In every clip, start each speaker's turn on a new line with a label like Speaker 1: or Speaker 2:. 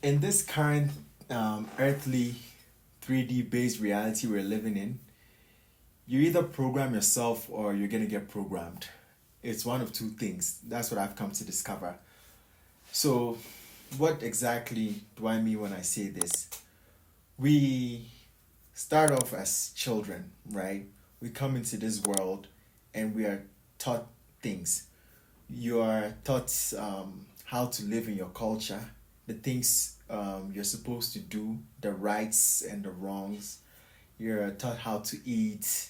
Speaker 1: in this current earthly 3D based reality we're living in, you either program yourself or you're gonna get programmed. It's one of two things. That's what I've come to discover. So, what exactly do I mean when I say this? We start off as children, right? We come into this world and we are taught things. You are taught how to live in your culture, the things you're supposed to do, the rights and the wrongs. You're taught how to eat,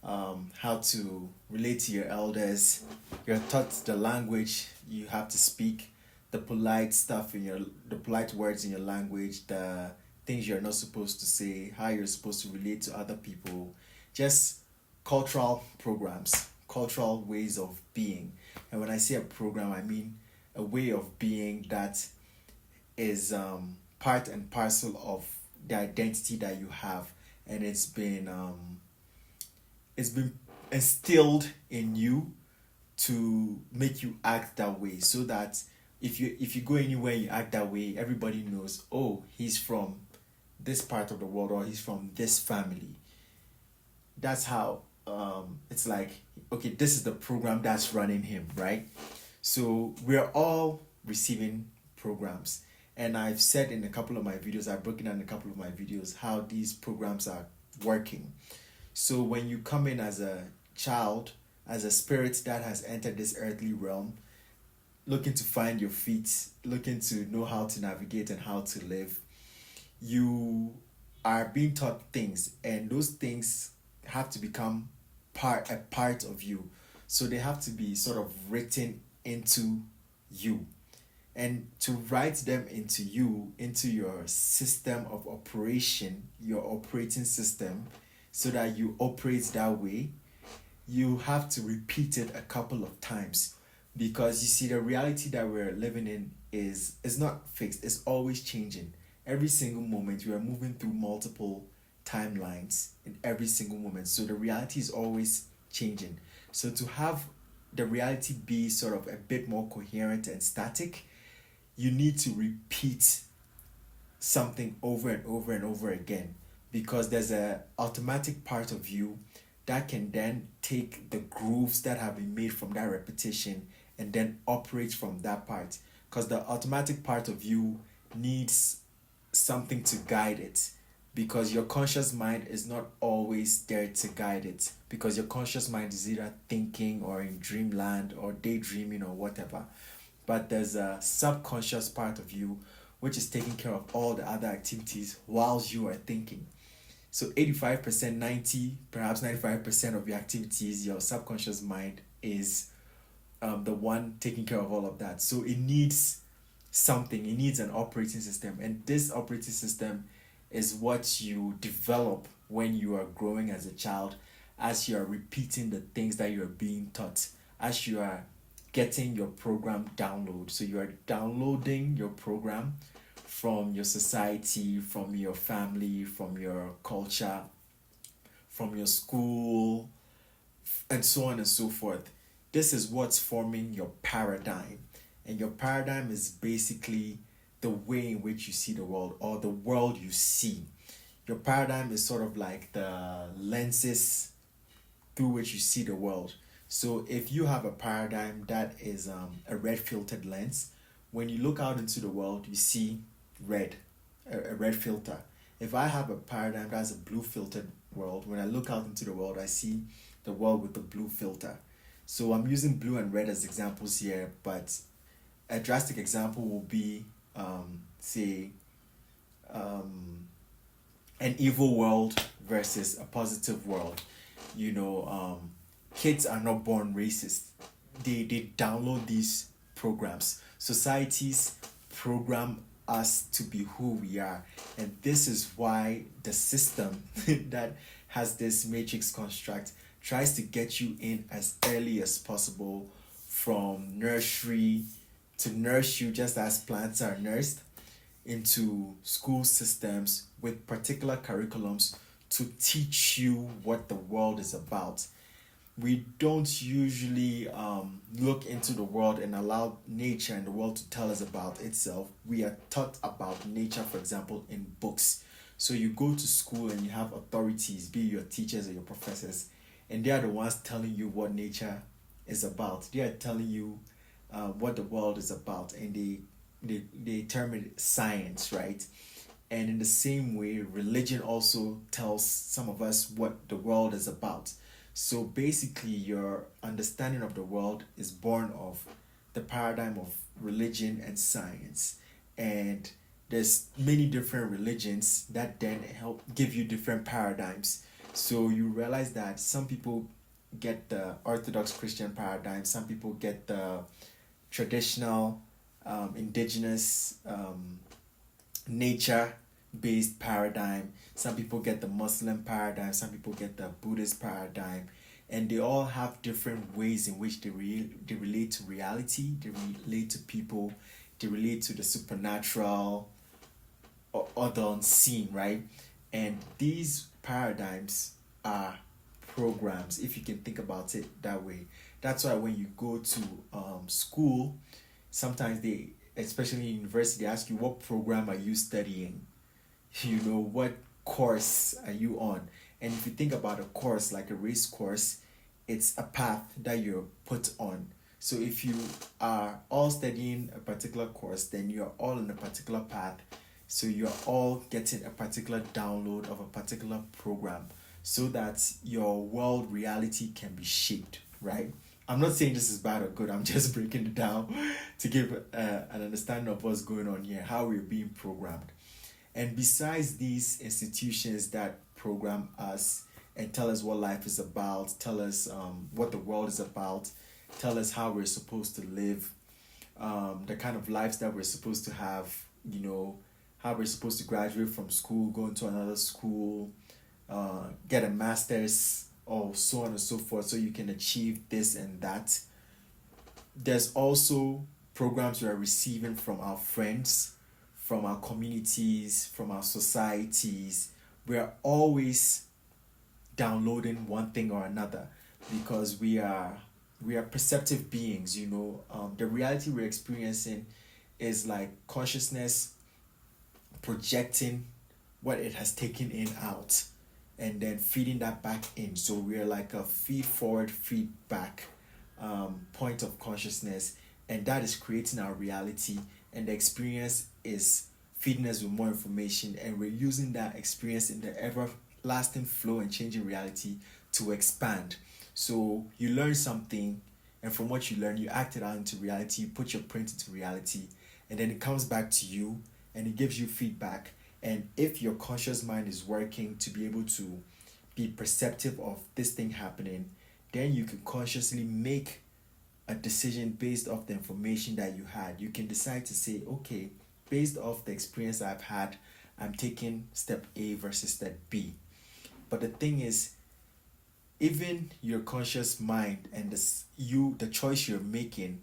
Speaker 1: how to relate to your elders. You're taught the language you have to speak, the polite stuff in the polite words in your language, the things you're not supposed to say, how you're supposed to relate to other people, just cultural programs, cultural ways of being. And when I say a program, I mean a way of being that is part and parcel of the identity that you have, and it's been instilled in you to make you act that way, so that if you go anywhere you act that way, everybody knows, oh, he's from this part of the world, or he's from this family. That's how it's like, okay, this is the program that's running him, right? So we're all receiving programs, and I've said in a couple of my videos, I've broken down in a couple of my videos how these programs are working. So when you come in as a child, as a spirit that has entered this earthly realm, looking to find your feet, looking to know how to navigate and how to live, you are being taught things, and those things have to become a part of you. So they have to be sort of written into you. And to write them into you, into your system of operation, your operating system, so that you operate that way, you have to repeat it a couple of times. Because you see, the reality that we're living in is not fixed, it's always changing. Every single moment we are moving through multiple timelines in every single moment, so the reality is always changing. So to have the reality be sort of a bit more coherent and static, you need to repeat something over and over and over again, because there's a automatic part of you that can then take the grooves that have been made from that repetition and then operate from that part, because the automatic part of you needs something to guide it, because your conscious mind is not always there to guide it, because your conscious mind is either thinking or in dreamland or daydreaming or whatever. But there's a subconscious part of you which is taking care of all the other activities whilst you are thinking. So 85%, 90, perhaps 95% of your activities, your subconscious mind is the one taking care of all of that. So it needs something, it needs an operating system. And this operating system is what you develop when you are growing as a child, as you are repeating the things that you are being taught, as you are getting your program download. So you are downloading your program from your society, from your family, from your culture, from your school, and so on and so forth. This is what's forming your paradigm. And your paradigm is basically the way in which you see the world, or the world you see. Your paradigm is sort of like the lenses through which you see the world. So if you have a paradigm that is a red filtered lens, when you look out into the world, you see red, a red filter. If I have a paradigm that's a blue filtered world, when I look out into the world, I see the world with the blue filter. So I'm using blue and red as examples here, but a drastic example will be, say, an evil world versus a positive world. Kids are not born racist. They download these programs. Societies program us to be who we are. And this is why the system that has this matrix construct tries to get you in as early as possible, from nursery, to nurse you just as plants are nursed, into school systems with particular curriculums to teach you what the world is about. we don't usually look into the world and allow nature and the world to tell us about itself. We are taught about nature, for example, in books. So you go to school and you have authorities, be it your teachers or your professors, and they are the ones telling you what nature is about. They are telling you what the world is about, and they term it science, right? And in the same way, religion also tells some of us what the world is about. So basically, your understanding of the world is born of the paradigm of religion and science. And there's many different religions that then help give you different paradigms. So you realize that some people get the Orthodox Christian paradigm, some people get the traditional, indigenous, nature based paradigm. Some people get the Muslim paradigm, some people get the Buddhist paradigm, and they all have different ways in which they relate to reality, they relate to people, they relate to the supernatural or the unseen, right? And these paradigms are programs, if you can think about it that way. That's why when you go to school, sometimes they, especially in university, they ask you, what program are you studying? What course are you on? And if you think about a course like a race course, it's a path that you're put on. So if you are all studying a particular course, then you're all on a particular path. So you're all getting a particular download of a particular program so that your world reality can be shaped, right? I'm not saying this is bad or good. I'm just breaking it down to give an understanding of what's going on here, how we're being programmed. And besides these institutions that program us and tell us what life is about, tell us what the world is about, tell us how we're supposed to live, the kind of lives that we're supposed to have, how we're supposed to graduate from school, go into another school, get a master's, or so on and so forth, so you can achieve this and that. There's also programs we are receiving from our friends, from our communities, from our societies. We are always downloading one thing or another because we are perceptive beings. The reality we're experiencing is like consciousness projecting what it has taken in out and then feeding that back in. So we're like a feed forward, feedback point of consciousness, and that is creating our reality, and the experience is feeding us with more information, and we're using that experience in the everlasting flow and changing reality to expand. So you learn something, and from what you learn, you act it out into reality, you put your print into reality, and then it comes back to you and it gives you feedback. And if your conscious mind is working to be able to be perceptive of this thing happening, then you can consciously make a decision based off the information that you had. You can decide to say, okay, based off the experience I've had, I'm taking step A versus step B. But the thing is, even your conscious mind and the choice you're making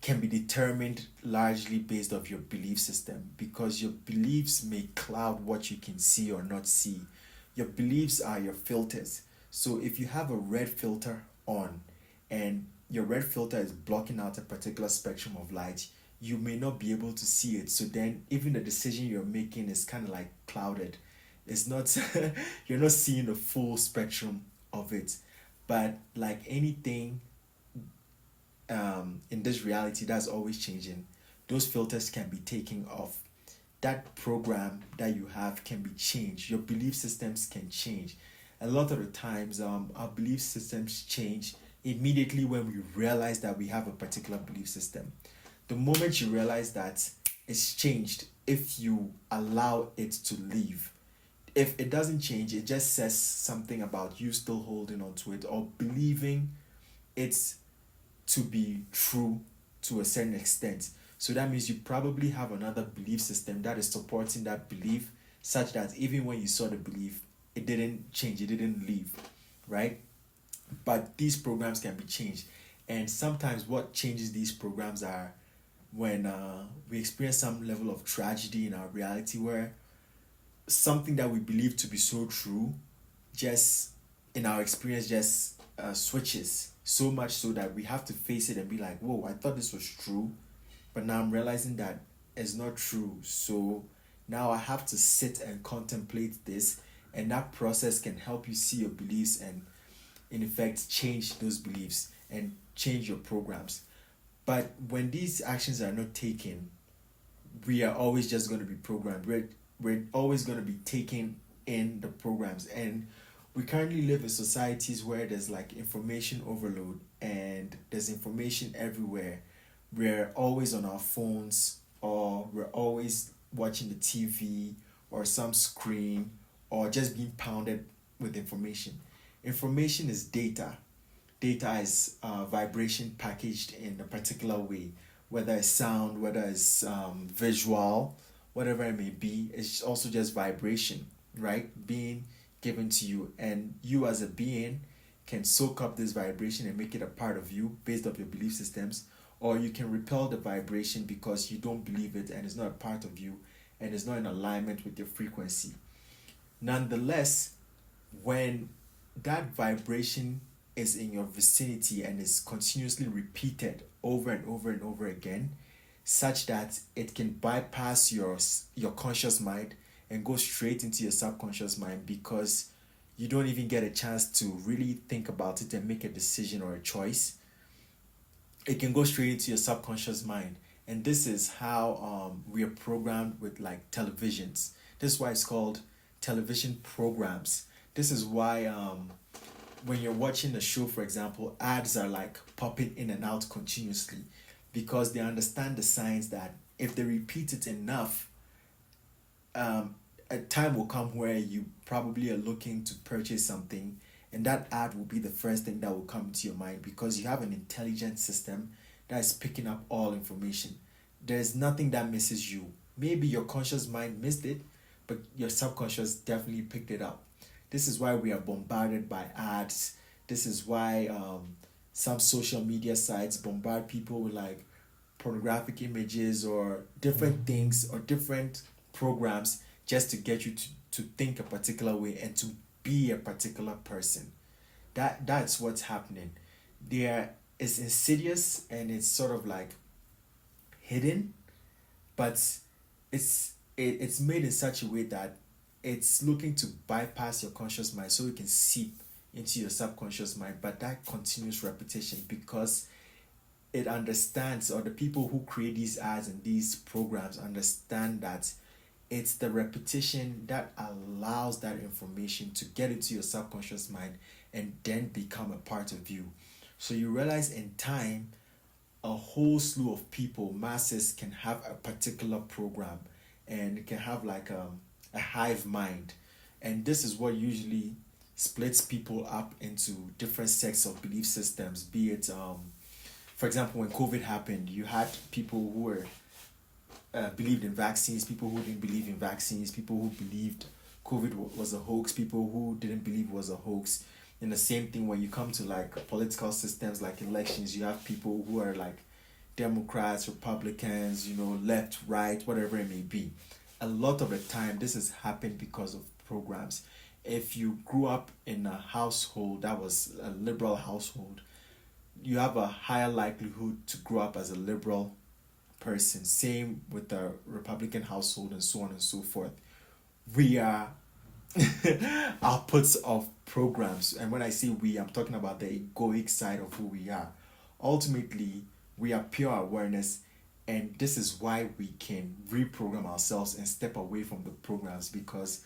Speaker 1: can be determined largely based off your belief system, because your beliefs may cloud what you can see or not see. Your beliefs are your filters. So if you have a red filter on and your red filter is blocking out a particular spectrum of light, you may not be able to see it. So then even the decision you're making is kind of like clouded. It's not you're not seeing the full spectrum of it. But like anything in this reality that's always changing, those filters can be taken off. That program that you have can be changed. Your belief systems can change. A lot of the times our belief systems change immediately when we realize that we have a particular belief system. The moment you realize that it's changed, if you allow it to leave, if it doesn't change, it just says something about you still holding on to it or believing it's to be true to a certain extent. So that means you probably have another belief system that is supporting that belief, such that even when you saw the belief, it didn't change, it didn't leave, right? But these programs can be changed. And sometimes what changes these programs are when we experience some level of tragedy in our reality, where something that we believe to be so true just in our experience just switches, so much so that we have to face it and be like, whoa, I thought this was true, but now I'm realizing that it's not true. So now I have to sit and contemplate this, and that process can help you see your beliefs and, in effect, change those beliefs and change your programs. But when these actions are not taken, we are always just going to be programmed. We're always going to be taking in the programs. And we currently live in societies where there's like information overload and there's information everywhere. We're always on our phones, or we're always watching the TV or some screen, or just being pounded with information. Information is data. Data is vibration packaged in a particular way, whether it's sound, whether it's visual, whatever it may be. It's also just vibration, right? Being given to you, and you as a being can soak up this vibration and make it a part of you based off your belief systems, or you can repel the vibration because you don't believe it and it's not a part of you and it's not in alignment with your frequency. Nonetheless, when that vibration is in your vicinity and is continuously repeated over and over and over again, such that it can bypass your conscious mind and go straight into your subconscious mind, because you don't even get a chance to really think about it and make a decision or a choice. It can go straight into your subconscious mind. And this is how we are programmed with like televisions. This is why it's called television programs. This is why when you're watching a show, for example, ads are like popping in and out continuously, because they understand the signs that if they repeat it enough, a time will come where you probably are looking to purchase something, and that ad will be the first thing that will come to your mind, because you have an intelligent system that is picking up all information. There's nothing that misses you. Maybe your conscious mind missed it, but your subconscious definitely picked it up. This is why we are bombarded by ads. This is why some social media sites bombard people with like pornographic images or different things or different programs, just to get you to think a particular way and to be a particular person. That's what's happening. There is insidious and it's sort of like hidden, but it's made in such a way that it's looking to bypass your conscious mind so it can seep into your subconscious mind. But that continuous repetition, because it understands, or the people who create these ads and these programs understand that it's the repetition that allows that information to get into your subconscious mind and then become a part of you. So you realize in time, a whole slew of people, masses, can have a particular program, and it can have like a hive mind. And this is what usually splits people up into different sects of belief systems, be it for example, when COVID happened, you had people who were believed in vaccines, people who didn't believe in vaccines, people who believed COVID was a hoax, people who didn't believe it was a hoax. And the same thing when you come to like political systems like elections, you have people who are like Democrats, Republicans, left, right, whatever it may be. A lot of the time, this has happened because of programs. If you grew up in a household that was a liberal household, you have a higher likelihood to grow up as a liberal person. Same with the Republican household, and so on and so forth. We are outputs of programs. And when I say we, I'm talking about the egoic side of who we are. Ultimately, we are pure awareness, and this is why we can reprogram ourselves and step away from the programs, because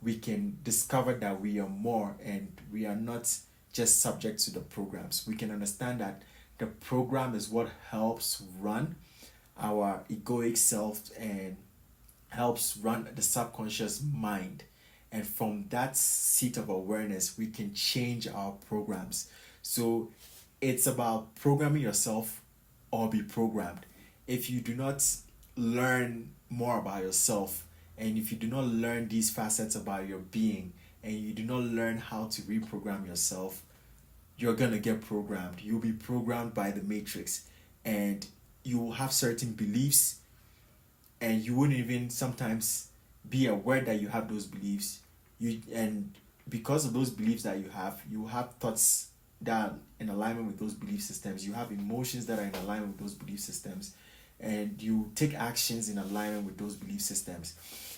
Speaker 1: we can discover that we are more and we are not just subject to the programs. We can understand that the program is what helps run our egoic self and helps run the subconscious mind. And from that seat of awareness, we can change our programs. So it's about programming yourself or be programmed. If you do not learn more about yourself, and if you do not learn these facets about your being, and you do not learn how to reprogram yourself, you're going to get programmed. You'll be programmed by the matrix, and you will have certain beliefs, and you wouldn't even sometimes be aware that you have those beliefs. And because of those beliefs that you have thoughts that are in alignment with those belief systems. You have emotions that are in alignment with those belief systems, and you take actions in alignment with those belief systems,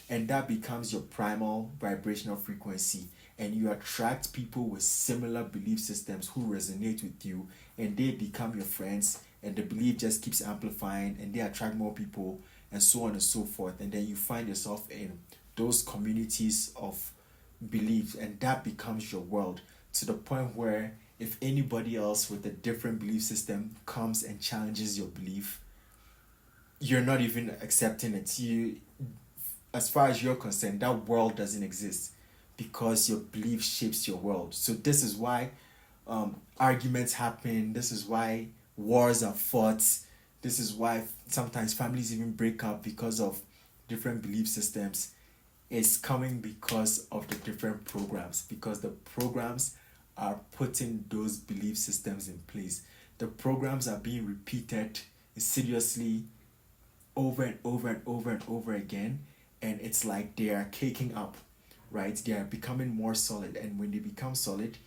Speaker 1: and that becomes your primal vibrational frequency, and you attract people with similar belief systems who resonate with you, and they become your friends, and the belief just keeps amplifying, and they attract more people, and so on and so forth. And then you find yourself in those communities of beliefs, and that becomes your world, to the point where if anybody else with a different belief system comes and challenges your belief, you're not even accepting it. You, as far as you're concerned, that world doesn't exist, because your belief shapes your world. So this is why arguments happen. This is why wars are fought. This is why sometimes families even break up because of different belief systems. It's coming because of the different programs, because the programs are putting those belief systems in place. The programs are being repeated insidiously over and over and over and over again, and it's like they are caking up, right? They are becoming more solid, and when they become solid,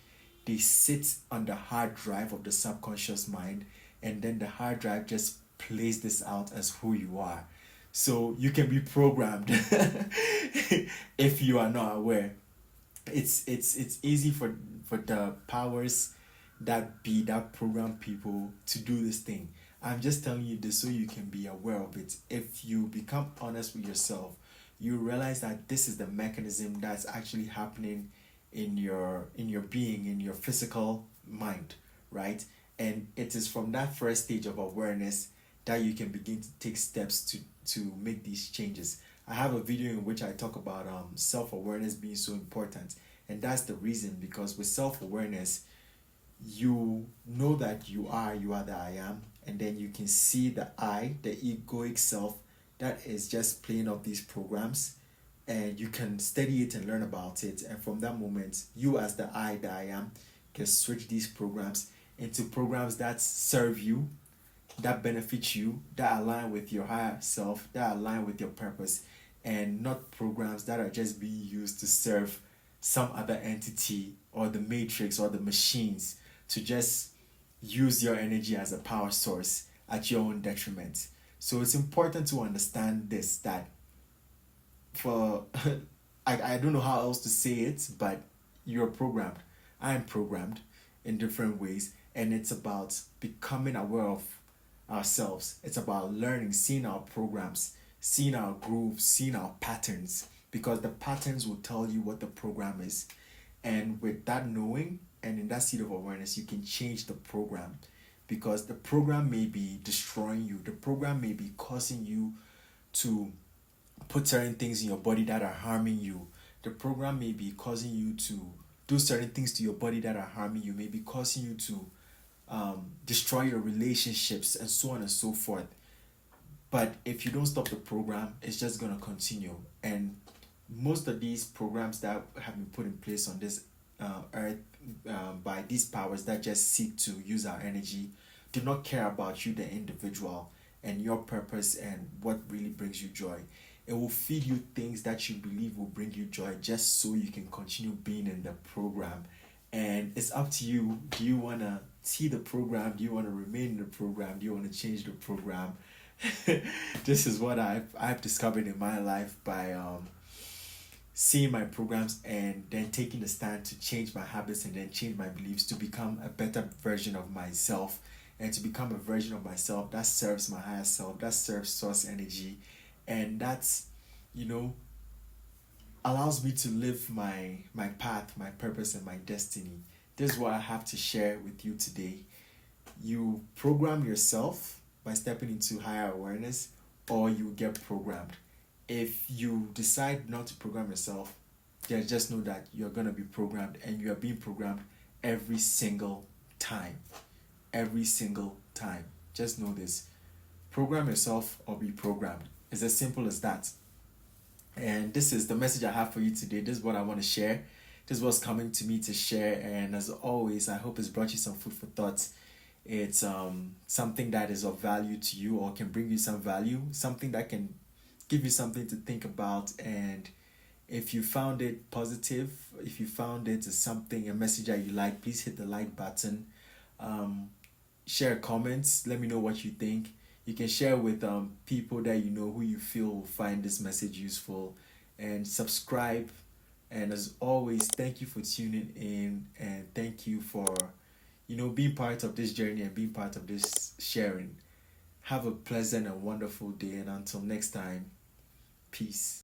Speaker 1: they sit on the hard drive of the subconscious mind, and then the hard drive just plays this out as who you are. So you can be programmed if you are not aware. It's easy for the powers that program people to do this thing. I'm just telling you this so you can be aware of it. If you become honest with yourself, you realize that this is the mechanism that's actually happening in your being, in your physical mind, right? And it is from that first stage of awareness that you can begin to take steps to make these changes. I have a video in which I talk about self-awareness being so important, and that's the reason, because with self-awareness, you know that you are the I am, and then you can see the I, the egoic self, that is just playing up these programs, and you can study it and learn about it. And from that moment, you as the I am, can switch these programs into programs that serve you, that benefit you, that align with your higher self, that align with your purpose, and not programs that are just being used to serve some other entity or the matrix or the machines, to just use your energy as a power source at your own detriment. So it's important to understand this, that for I don't know how else to say it, but you're programmed. I am programmed in different ways, and it's about becoming aware of ourselves. It's about learning, seeing our programs, seeing our grooves, seeing our patterns, because the patterns will tell you what the program is. And with that knowing and in that seed of awareness, you can change the program, because the program may be destroying you. The program may be causing you to put certain things in your body that are harming you. The program may be causing you to do certain things to your body that are harming you, may be causing you to destroy your relationships, and so on and so forth. But if you don't stop the program, it's just going to continue. And most of these programs that have been put in place on this earth by these powers that just seek to use our energy do not care about you, the individual, and your purpose and what really brings you joy. It will feed you things that you believe will bring you joy, just so you can continue being in the program. And it's up to you. Do you want to see the program? Do you want to remain in the program? Do you want to change the program? This is what I've discovered in my life by seeing my programs and then taking the stand to change my habits and then change my beliefs to become a better version of myself, and to become a version of myself that serves my higher self, that serves source energy, and that's, you know, allows me to live my path, my purpose, and my destiny. This is what I have to share with you today. You program yourself by stepping into higher awareness, or you get programmed. If you decide not to program yourself, then just know that you're going to be programmed, and you are being programmed every single time. Every single time. Just know this. Program yourself or be programmed. It's as simple as that. And this is the message I have for you today. This is what I want to share. This is what's coming to me to share. And as always, I hope it's brought you some food for thought. It's something that is of value to you, or can bring you some value, something that can give you something to think about, and If you found it positive, if you found it something, a message that you like, please hit the like button. Um, Share comments. Let me know what you think. You can share with people that you know who you feel will find this message useful, and subscribe. And as always, thank you for tuning in, and thank you for being part of this journey and being part of this sharing. Have a pleasant and wonderful day, and until next time, peace.